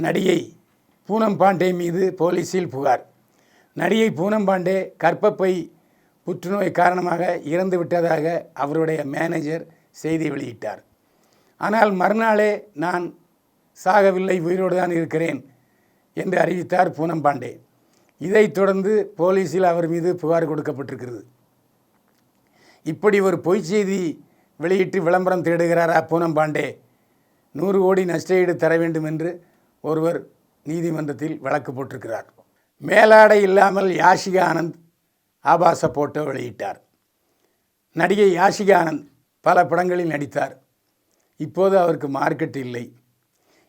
நடிகை பூனம் பாண்டே மீது போலீஸில் புகார். நடிகை பூனம் பாண்டே கர்ப்பப்பை புற்றுநோய் காரணமாக இறந்து விட்டதாக அவருடைய மேனேஜர் செய்தி வெளியிட்டார். ஆனால் மறுநாளே நான் சாகவில்லை, உயிரோடு தான் இருக்கிறேன் என்று அறிவித்தார் பூனம் பாண்டே. இதைத் தொடர்ந்து போலீஸில் அவர் மீது புகார் கொடுக்கப்பட்டிருக்கிறது. இப்படி ஒரு பொய் செய்தி வெளியிட்டு விளம்பரம் தேடுகிறாரா பூனம் பாண்டே? 100 கோடி நஷ்டஈடு தர வேண்டும் என்று ஒருவர் நீதிமன்றத்தில் வழக்கு போட்டிருக்கிறார். மேலாடை இல்லாமல் யாஷிகா ஆனந்த் ஆபாச போட்டோ வெளியிட்டார். நடிகை யாஷிகா ஆனந்த் பல படங்களில் நடித்தார். இப்போது அவருக்கு மார்க்கெட் இல்லை.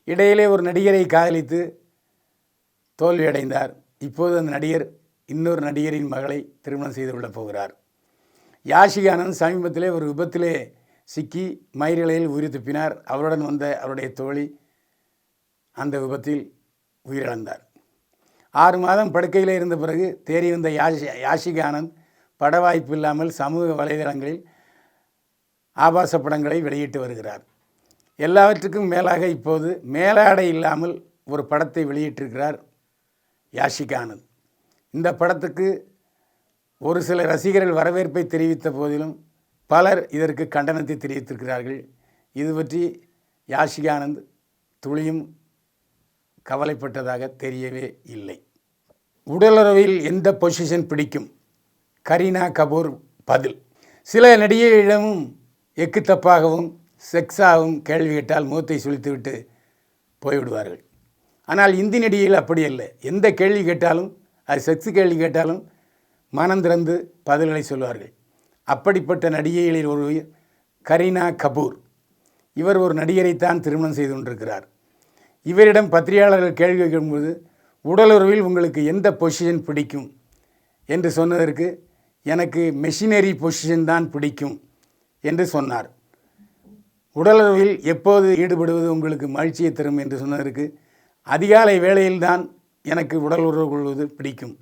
இடையிலே ஒரு நடிகரை காதலித்து தோல்வியடைந்தார். இப்போது அந்த நடிகர் இன்னொரு நடிகரின் மகளை திருமணம் செய்து கொள்ளப் போகிறார். யாஷிகா ஆனந்த் சமீபத்திலே ஒரு விபத்திலே சிக்கி மயிரிழையில் உயிர் தப்பினார். அவருடன் வந்த அவருடைய தோழி அந்த விபத்தில் உயிரிழந்தார். 6 மாதம் படுக்கையில் இருந்த பிறகு தேறி வந்த யாஷிகா ஆனந்த் பட வாய்ப்பு இல்லாமல் சமூக வலைதளங்களில் ஆபாச படங்களை வெளியிட்டு வருகிறார். எல்லாவற்றுக்கும் மேலாக இப்போது மேலாடை இல்லாமல் ஒரு படத்தை வெளியிட்டிருக்கிறார் யாஷிகா ஆனந்த். இந்த படத்துக்கு ஒரு சில ரசிகர்கள் வரவேற்பை தெரிவித்த போதிலும் பலர் இதற்கு கண்டனத்தை தெரிவித்திருக்கிறார்கள். இது பற்றி யாஷிகா ஆனந்த் துளியும் கவலைப்பட்டதாக தெரியவே இல்லை. உடலுறவில் எந்த பொசிஷன் பிடிக்கும்? கரீனா கபூர் பதில். சில நடிகைகளிடமும் எக்கு தப்பாகவும் செக்ஸாகவும் கேள்வி கேட்டால் முகத்தை சுழித்துவிட்டு போய்விடுவார்கள். ஆனால் இந்தி நடிகைகள் அப்படி அல்ல. எந்த கேள்வி கேட்டாலும், அது செக்ஸ் கேள்வி கேட்டாலும் மனம் திறந்து பதில்களை சொல்வார்கள். அப்படிப்பட்ட நடிகைகளில் ஒரு கரீனா கபூர். இவர் ஒரு நடிகரைத்தான் திருமணம் செய்து கொண்டிருக்கிறார். இவரிடம் பத்திரிகையாளர்கள் கேள்வி கேட்கும்போது உடலுறவில் உங்களுக்கு எந்த பொசிஷன் பிடிக்கும் என்று சொன்னதற்கு எனக்கு மெஷினரி பொசிஷன் தான் பிடிக்கும் என்று சொன்னார். உடலுறவில் எப்போது ஈடுபடுவது உங்களுக்கு மகிழ்ச்சியை தரும் என்று சொன்னதற்கு அதிகாலை வேளையில்தான் எனக்கு உடல் உறவு கொள்வது பிடிக்கும்.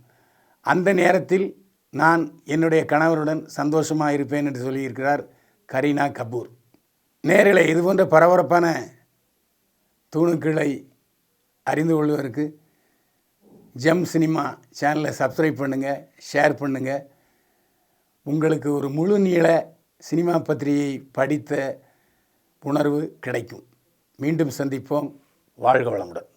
அந்த நேரத்தில் நான் என்னுடைய கணவருடன் சந்தோஷமாக இருப்பேன் என்று சொல்லியிருக்கிறார் கரீனா கபூர். நேரில் இதுபோன்ற பரபரப்பான தூணுக்களை அறிந்து கொள்வதற்கு ஜெம் சினிமா சேனலை சப்ஸ்கிரைப் பண்ணுங்கள், ஷேர் பண்ணுங்கள். உங்களுக்கு ஒரு முழு நீள சினிமா பத்திரிகையை படித்த உணர்வு கிடைக்கும். மீண்டும் சந்திப்போம். வாழ்க வளமுடன்.